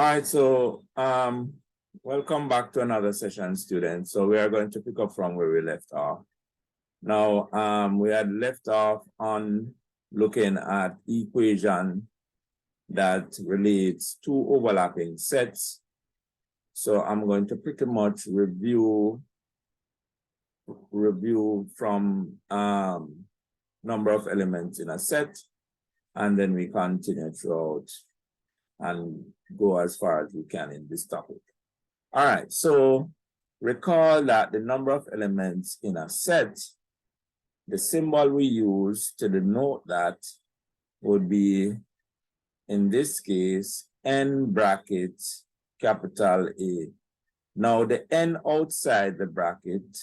All right, so welcome back to another session, students. So we are going to pick up from where we left off. Now, we had left off on looking at equation that relates two overlapping sets. So I'm going to pretty much review from number of elements in a set, and then we continue throughout and go as far as we can in this topic. All right, so recall that the number of elements in a set, the symbol we use to denote that would be, in this case, n brackets capital A. Now the n outside the bracket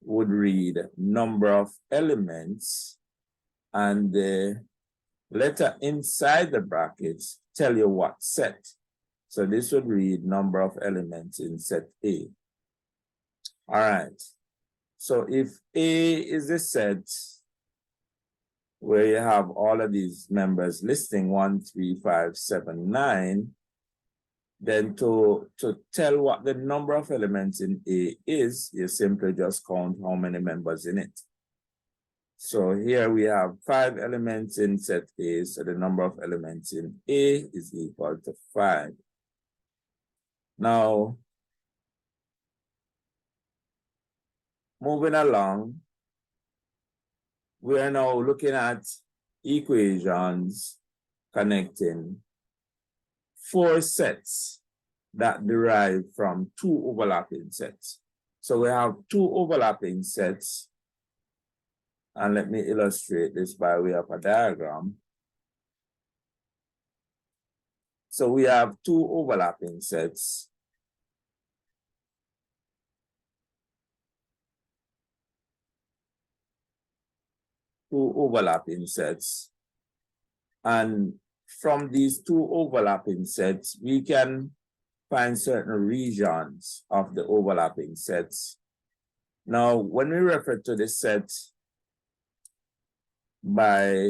would read number of elements, and the letter inside the brackets tell you what set. So this would read number of elements in set A. All right. So if A is a set where you have all of these members listing 1, 3, 5, 7, 9, then to tell what the number of elements in A is, you simply just count how many members in it. So here we have 5 elements in set A, so the number of elements in A is equal to 5. Now, moving along, we are now looking at equations connecting 4 sets that derive from 2 overlapping sets. So we have 2 overlapping sets. And let me illustrate this by way of a diagram. So we have 2 overlapping sets. And from these 2 overlapping sets, we can find certain regions of the overlapping sets. Now, when we refer to the set by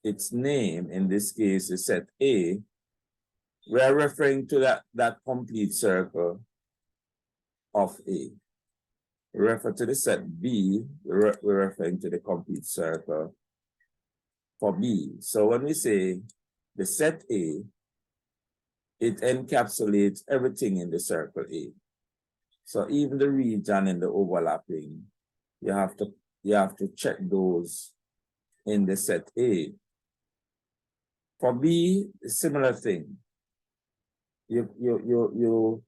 its name, in this case is set A, we are referring to that complete circle of A. We refer to the set B, we're referring to the complete circle for B. So when we say the set A, it encapsulates everything in the circle A. So even the region in the overlapping, you have to check those in the set A. For B, similar thing. You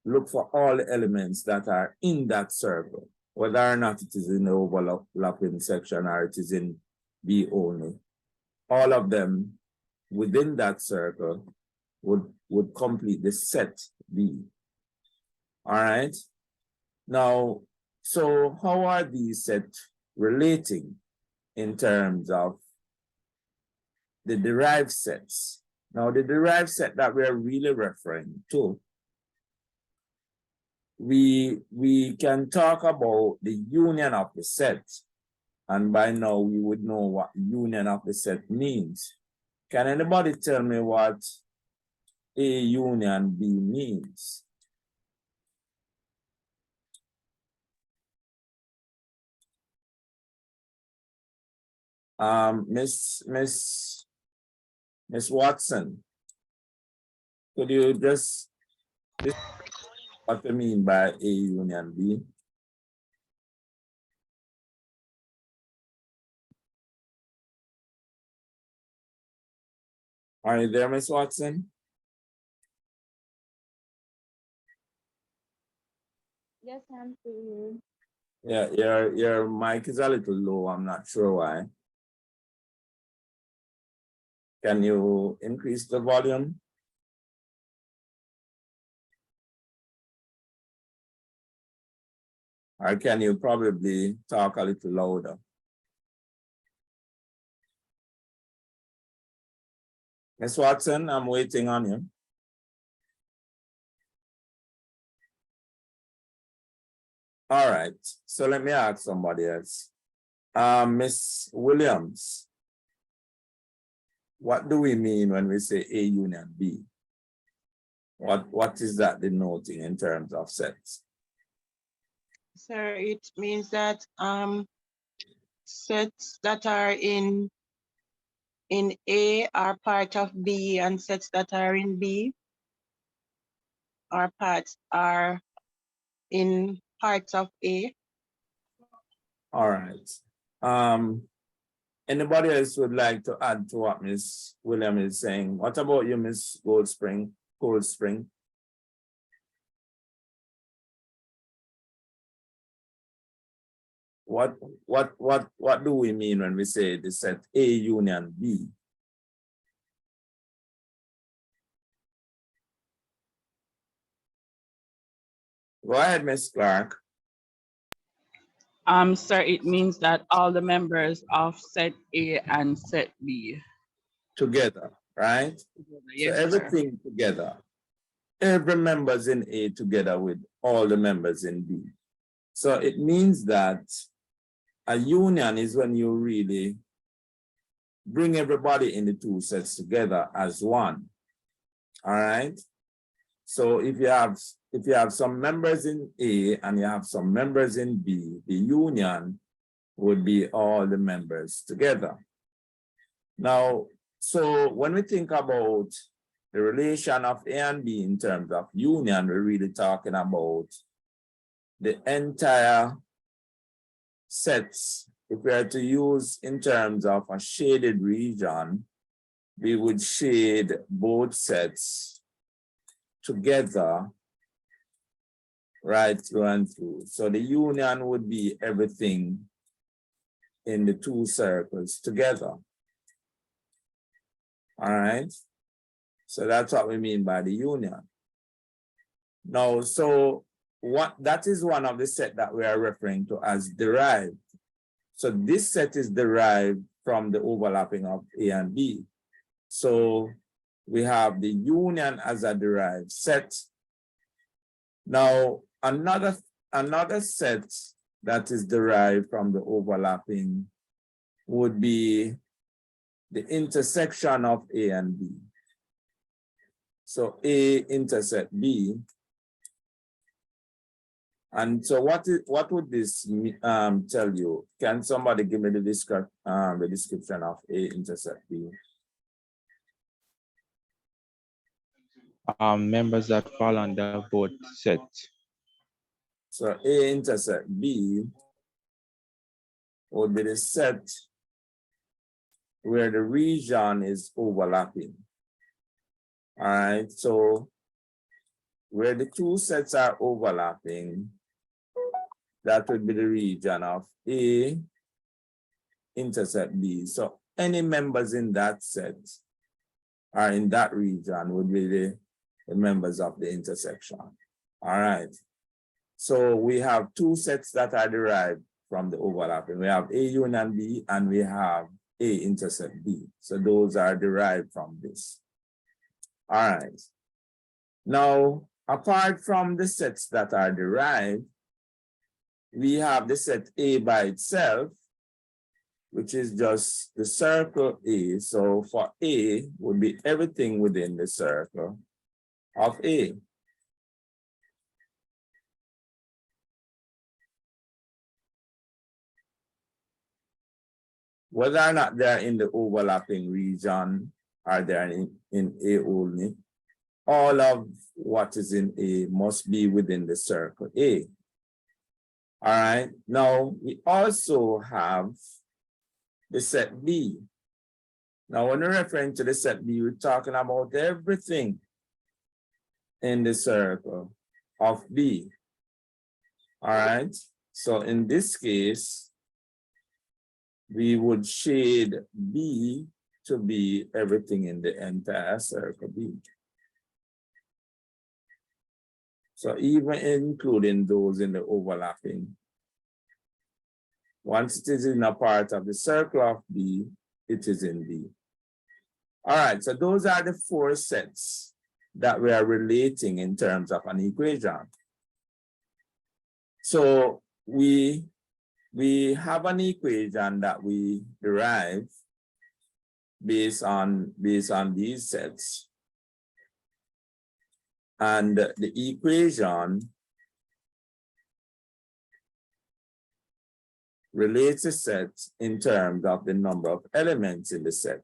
look for all the elements that are in that circle, whether or not it is in the overlapping section or it is in B only. All of them within that circle would complete the set B. All right. Now, so how are these sets relating in terms of the derived sets? Now, the derived set that we're really referring to, we can talk about the union of the set. And by now, we would know what union of the set means. Can anybody tell me what A union B means? Miss Watson, could you just what do you mean by A union B? Are you there, Miss Watson? Yes, I'm still here. Yeah, your mic is a little low. I'm not sure why. Can you increase the volume? Or can you probably talk a little louder? Miss Watson, I'm waiting on you. All right, so let me ask somebody else. Miss Williams, what do we mean when we say A union B? What is that denoting in terms of sets? Sir, it means that sets that are in A are part of B, and sets that are in B are in parts of A. All right. Anybody else would like to add to what Ms. William is saying? What about you, Ms. Cold Spring? What do we mean when we say the set A union B? Go ahead, Ms. Clark. Sir, it means that all the members of set A and set B. Together, right? Yes, so everything sir. together. Every members in A together with all the members in B. So it means that a union is when you really bring everybody in the two sets together as one. All right. So if you have some members in A and you have some members in B, the union would be all the members together. Now, so when we think about the relation of A and B in terms of union, we're really talking about the entire sets. If we are to use in terms of a shaded region, we would shade both sets together right through and through. So the union would be everything in the two circles together. All right. So that's what we mean by the union. Now, so that is one of the set that we are referring to as derived. So this set is derived from the overlapping of A and B. So we have the union as a derived set. Now, another set that is derived from the overlapping would be the intersection of A and B. So A intersect B. And so what would this tell you? Can somebody give me the description of A intersect B? Members that fall under both sets. So A intersect B would be the set where the region is overlapping. All right, so where the two sets are overlapping, that would be the region of A intersect B. So any members in that set are in that region would be the members of the intersection. All right. So we have two sets that are derived from the overlapping. We have A union B and we have A intersect B. So those are derived from this. All right. Now, apart from the sets that are derived, we have the set A by itself, which is just the circle A. So for A would be everything within the circle of A. Whether or not they're in the overlapping region or they're in A only, all of what is in A must be within the circle A. All right, now we also have the set B. Now, when we're referring to the set B, we're talking about everything in the circle of B. All right, so in this case, we would shade B to be everything in the entire circle B. So even including those in the overlapping, once it is in a part of the circle of B, it is in B. All right, so those are the four sets that we are relating in terms of an equation. So we have an equation that we derive based on these sets. And the equation relates a set in terms of the number of elements in the set.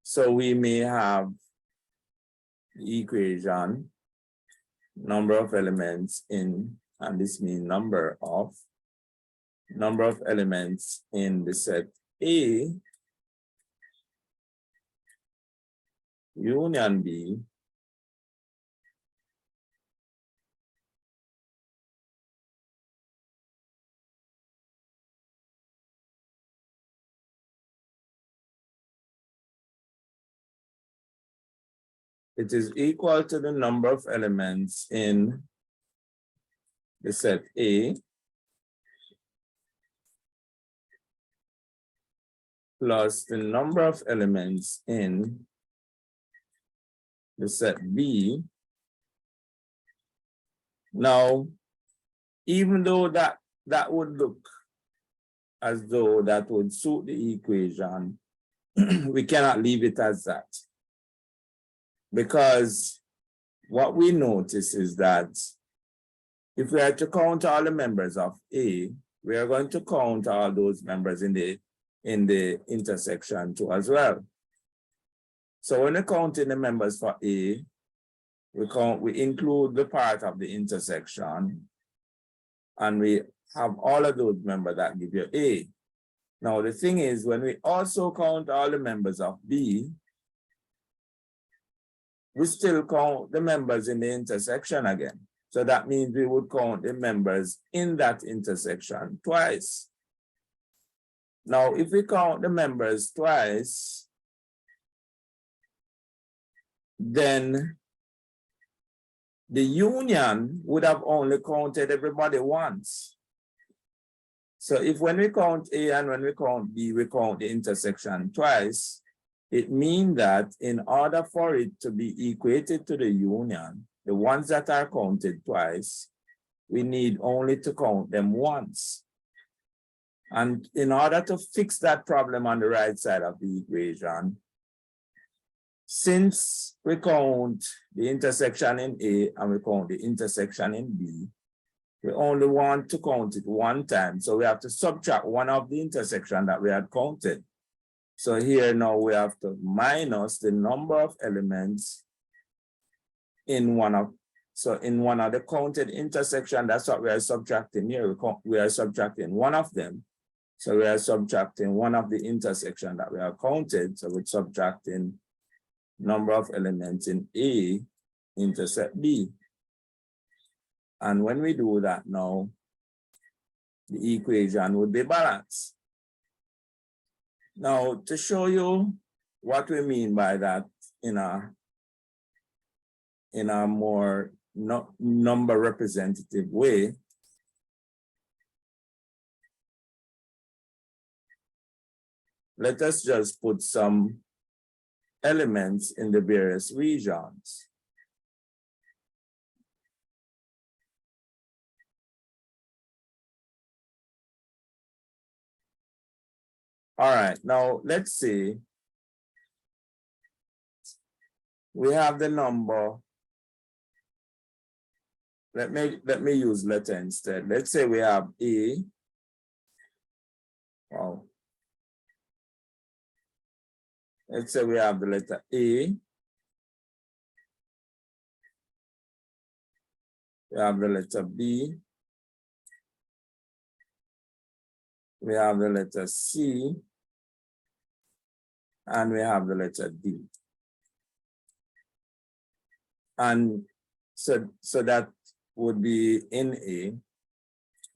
So we may have the equation, number of elements in, and this means number of elements in the set A union B it is equal to the number of elements in the set A plus the number of elements in the set B. Now, even though that would look as though that would suit the equation, we cannot leave it as that. Because what we notice is that if we are to count all the members of A, we are going to count all those members in the intersection too as well. So when we're counting the members for A, we include the part of the intersection, and we have all of those members that give you A. Now the thing is, when we also count all the members of B, we still count the members in the intersection again. So that means we would count the members in that intersection twice. Now, if we count the members twice, then the union would have only counted everybody once. So if when we count A and when we count B, we count the intersection twice, it means that in order for it to be equated to the union, the ones that are counted twice, we need only to count them once. And in order to fix that problem on the right side of the equation, since we count the intersection in A and we count the intersection in B, we only want to count it one time. So we have to subtract one of the intersection that we had counted. So here now we have to minus the number of elements in one of the counted intersection. That's what we are subtracting here. We are subtracting one of them. So we are subtracting one of the intersection that we have counted. So we're subtracting number of elements in A intersect B. And when we do that now, the equation would be balanced. Now, to show you what we mean by that in a more number representative way, let us just put some elements in the various regions. All right, now let's see. We have the number. Let me use letter instead. Let's say we have A. Wow. Let's say we have the letter A. We have the letter B. We have the letter C, and we have the letter D. And so that would be in A.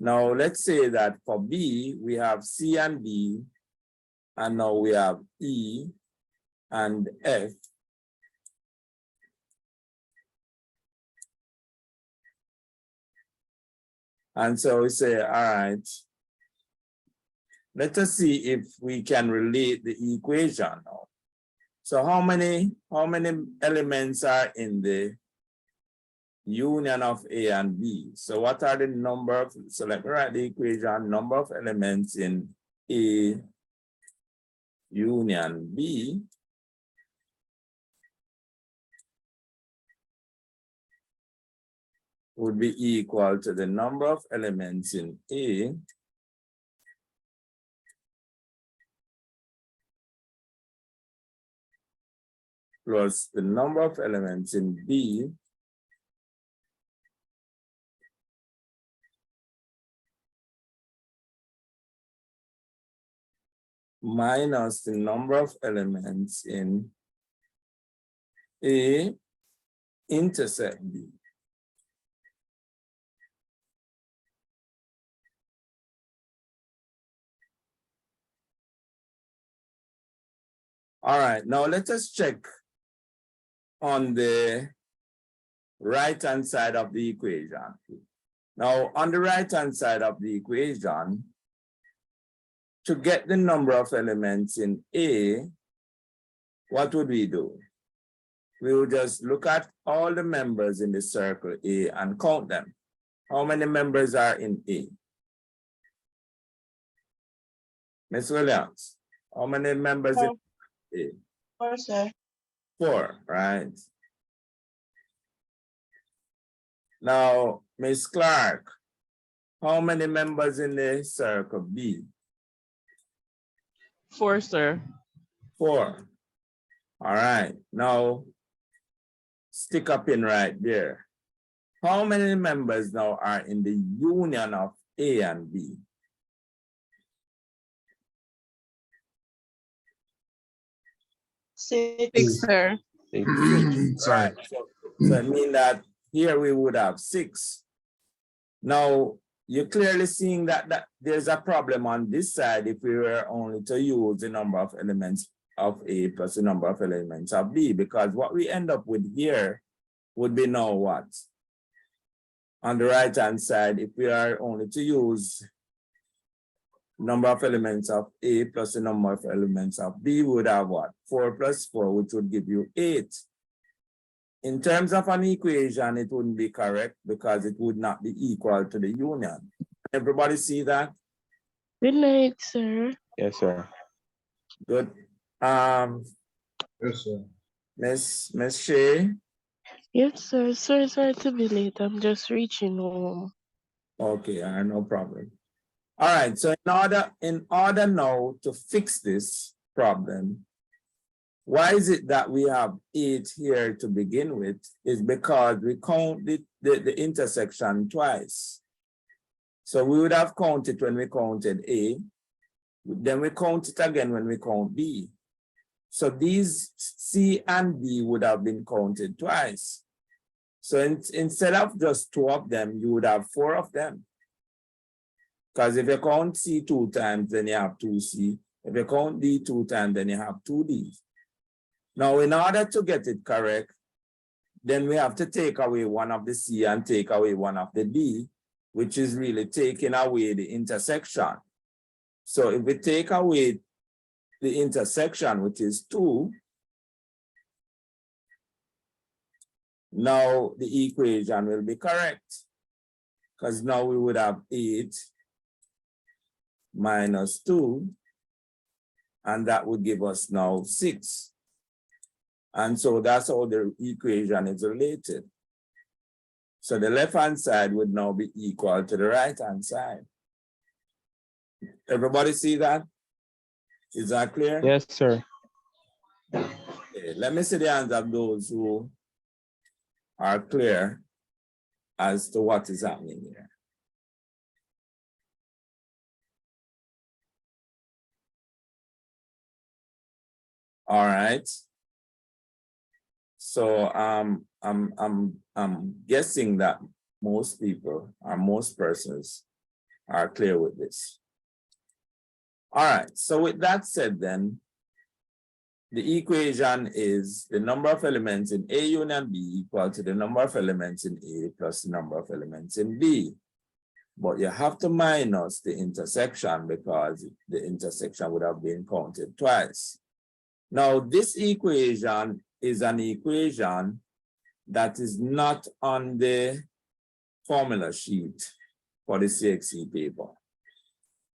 Now let's say that for B, we have C and D, and now we have E and F. And so we say, all right, let us see if we can relate the equation now. So how many elements are in the union of A and B? So what are the number of, so let me write the equation, number of elements in A union B would be equal to the number of elements in A plus the number of elements in B minus the number of elements in A intersect B. All right, now let us check on the right-hand side of the equation. Now, on the right-hand side of the equation, to get the number of elements in A, what would we do? We would just look at all the members in the circle A and count them. How many members are in A? Ms. Williams, how many members in A? 4, sir. 4, right? Now, Ms. Clark, how many members in the circle B? 4, sir. 4. All right, now stick a pin right there. How many members now are in the union of A and B? 6. 6, sir. Right. So I mean that here we would have 6. Now, you're clearly seeing that there's a problem on this side if we were only to use the number of elements of A plus the number of elements of B, because what we end up with here would be now what? On the right-hand side, if we are only to use number of elements of A plus the number of elements of B, we would have what? 4 plus 4, which would give you 8. In terms of an equation, it wouldn't be correct because it would not be equal to the union. Everybody see that? Good night, sir. Yes, sir. Good. Yes, sir. Miss Shay? Yes, sir. Sorry to be late. I'm just reaching home. Okay, no problem. All right, so in order now to fix this problem, why is it that we have 8 here to begin with? Is because we count the intersection twice. So we would have counted when we counted A, then we count it again when we count B. So these C and B would have been counted twice. So instead of just 2 of them, you would have 4 of them. Because if you count C 2 times, then you have 2C. If you count D 2 times, then you have 2D. Now, in order to get it correct, then we have to take away one of the C and take away one of the D, which is really taking away the intersection. So if we take away the intersection, which is 2, now the equation will be correct. Because now we would have 8 minus 2, and that would give us now 6. And so that's how the equation is related. So the left-hand side would now be equal to the right-hand side. Everybody see that? Is that clear? Yes, sir. Okay, let me see the hands of those who are clear as to what is happening here. All right. So I'm guessing that most people or most persons are clear with this. All right, so with that said then, the equation is the number of elements in A union B equal to the number of elements in A plus the number of elements in B. But you have to minus the intersection because the intersection would have been counted twice. Now, this equation is an equation that is not on the formula sheet for the CSEC paper.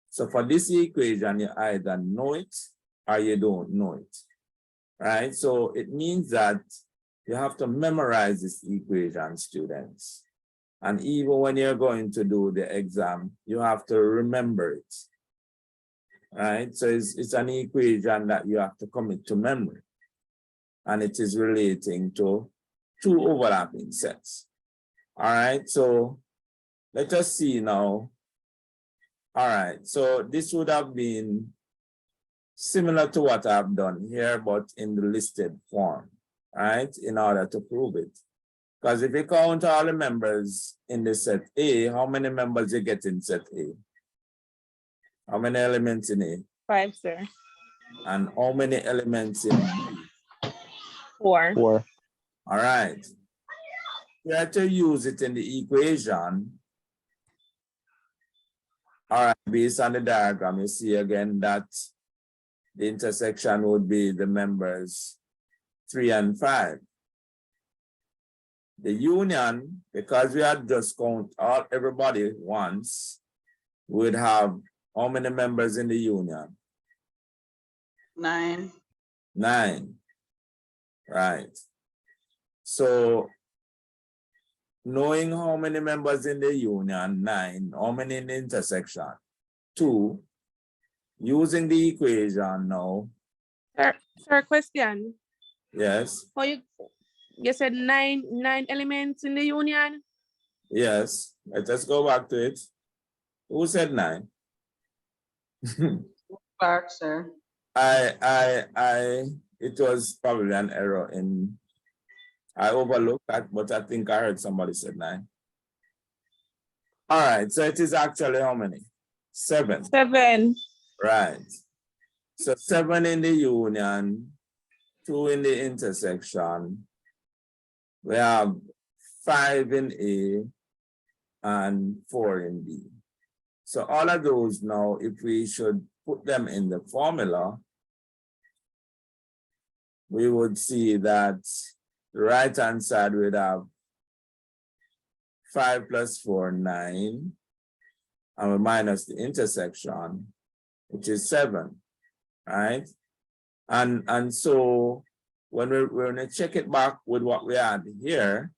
So for this equation, you either know it or you don't know it, right? So it means that you have to memorize this equation, students. And even when you're going to do the exam, you have to remember it, right? So it's an equation that you have to commit to memory. And it is relating to two overlapping sets. All right, so let us see now. All right, so this would have been similar to what I've done here, but in the listed form, right, in order to prove it. Because if you count all the members in the set A, how many members you get in set A? How many elements in A? 5, sir. And how many elements in B? 4. 4. All right. We have to use it in the equation. All right, based on the diagram, you see again that the intersection would be the members 3 and 5. The union, because we had just count all everybody once, would have how many members in the union? 9. 9. Right. So knowing how many members in the union, 9, how many in the intersection? 2. Using the equation now. Sir, question. Yes. How you said nine elements in the union? Yes. Let us go back to it. Who said 9? Part, sir. It was probably an error in, I overlooked that, but I think I heard somebody said 9. All right, so it is actually how many? 7. 7. Right. So 7 in the union, 2 in the intersection. We have 5 in A and 4 in B. So all of those now, if we should put them in the formula, we would see that the right-hand side would have 5 plus 4, 9, and we minus the intersection, which is 7, right? And so when we check it back with what we had here,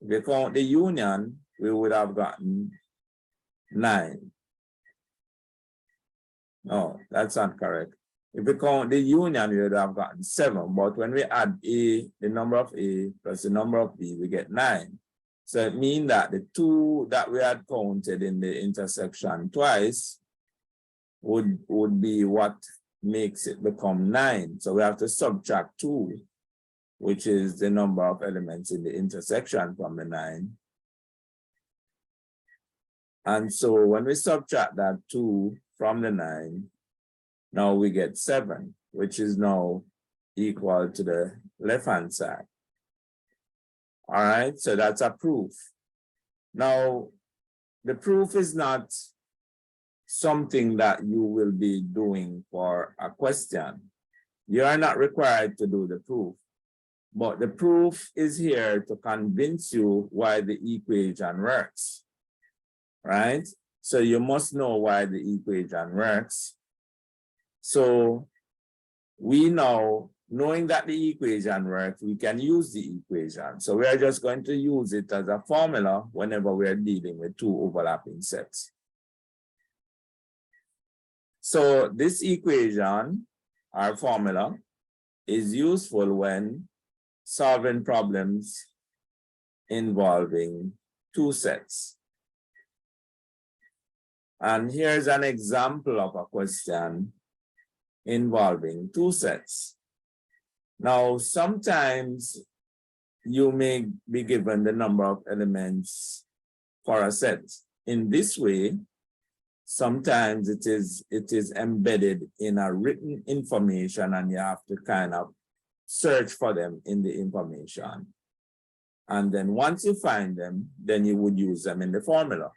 if we count the union, we would have gotten 9. No, that's not correct. If we count the union, we would have gotten 7. But when we add A, the number of A plus the number of B, we get 9. So it means that the 2 that we had counted in the intersection twice would be what makes it become 9. So we have to subtract 2, which is the number of elements in the intersection from the 9. And so when we subtract that 2 from the 9, now we get 7, which is now equal to the left-hand side. All right, so that's a proof. Now, the proof is not something that you will be doing for a question. You are not required to do the proof, but the proof is here to convince you why the equation works, right? So you must know why the equation works. So we know, knowing that the equation works, we can use the equation. So we are just going to use it as a formula whenever we're dealing with 2 overlapping sets. So this equation, our formula, is useful when solving problems involving 2 sets. And here's an example of a question involving 2 sets. Now, sometimes you may be given the number of elements for a set. In this way, sometimes it is embedded in a written information and you have to kind of search for them in the information. And then once you find them, then you would use them in the formula.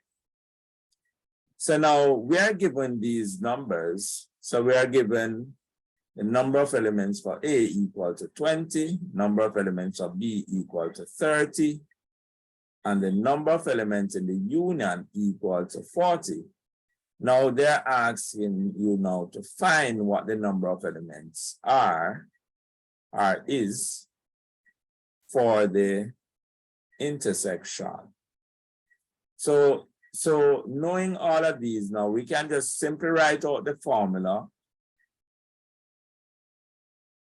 So now we are given these numbers. So we are given the number of elements for A equal to 20, number of elements of B equal to 30, and the number of elements in the union equal to 40. Now they're asking you now to find what the number of elements are or is for the intersection. So knowing all of these now, we can just simply write out the formula.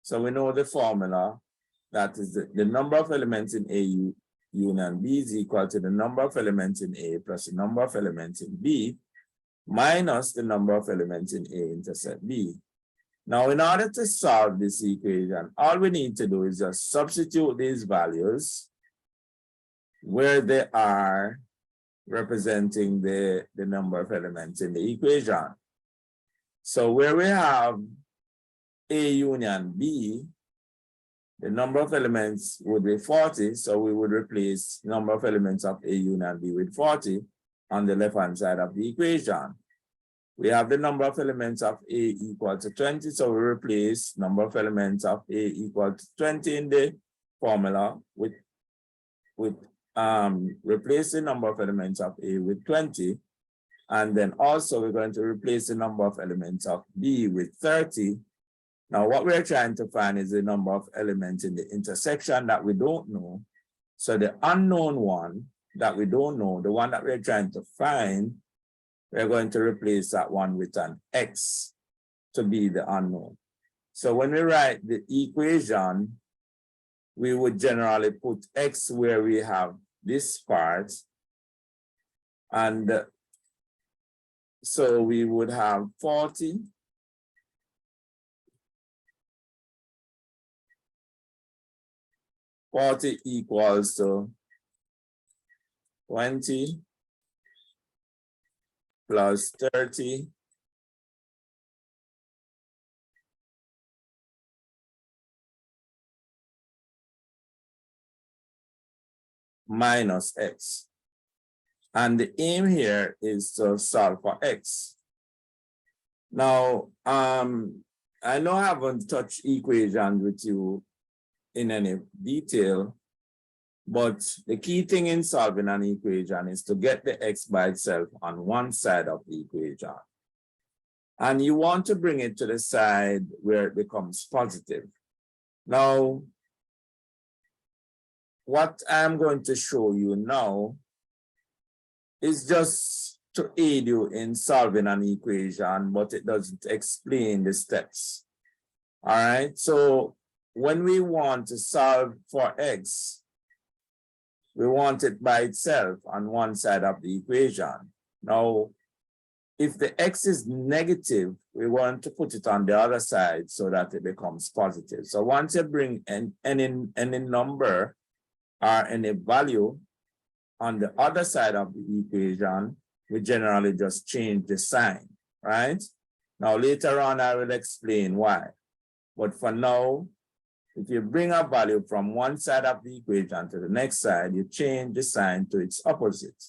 So we know the formula, that is the number of elements in A union B is equal to the number of elements in A plus the number of elements in B minus the number of elements in A intersect B. Now, in order to solve this equation, all we need to do is just substitute these values where they are representing the number of elements in the equation. So where we have A union B, the number of elements would be 40, so we would replace number of elements of A union B with 40 on the left-hand side of the equation. We have the number of elements of A equal to 20, so we replace number of elements of A equal to 20 in the formula with replace the number of elements of A with 20, and then also we're going to replace the number of elements of B with 30. Now what we're trying to find is the number of elements in the intersection that we don't know. So the unknown one that we don't know, the one that we're trying to find, we're going to replace that one with an X to be the unknown. So when we write the equation, we would generally put X where we have this part. And so we would have 40. Forty equals to 20 plus 30 minus X. And the aim here is to solve for X. Now, I know I haven't touched equations with you in any detail, but the key thing in solving an equation is to get the X by itself on one side of the equation. And you want to bring it to the side where it becomes positive. Now, what I'm going to show you now is just to aid you in solving an equation, but it doesn't explain the steps. All right, so when we want to solve for X, we want it by itself on one side of the equation. Now, if the X is negative, we want to put it on the other side so that it becomes positive. So once you bring any number or any value on the other side of the equation, we generally just change the sign, right? Now, later on, I will explain why. But for now, if you bring a value from one side of the equation to the next side, you change the sign to its opposite.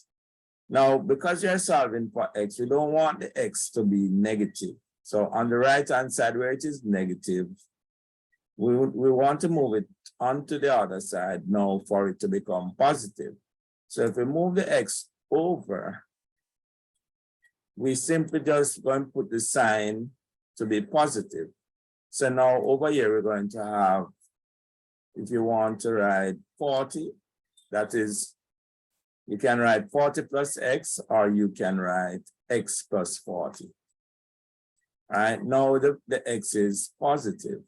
Now, because you're solving for X, you don't want the X to be negative. So on the right-hand side where it is negative, we want to move it onto the other side now for it to become positive. So if we move the X over, we simply just going to put the sign to be positive. So now over here, we're going to have, if you want to write 40, that is, you can write 40 plus X, or you can write X plus 40. All right, now the X is positive.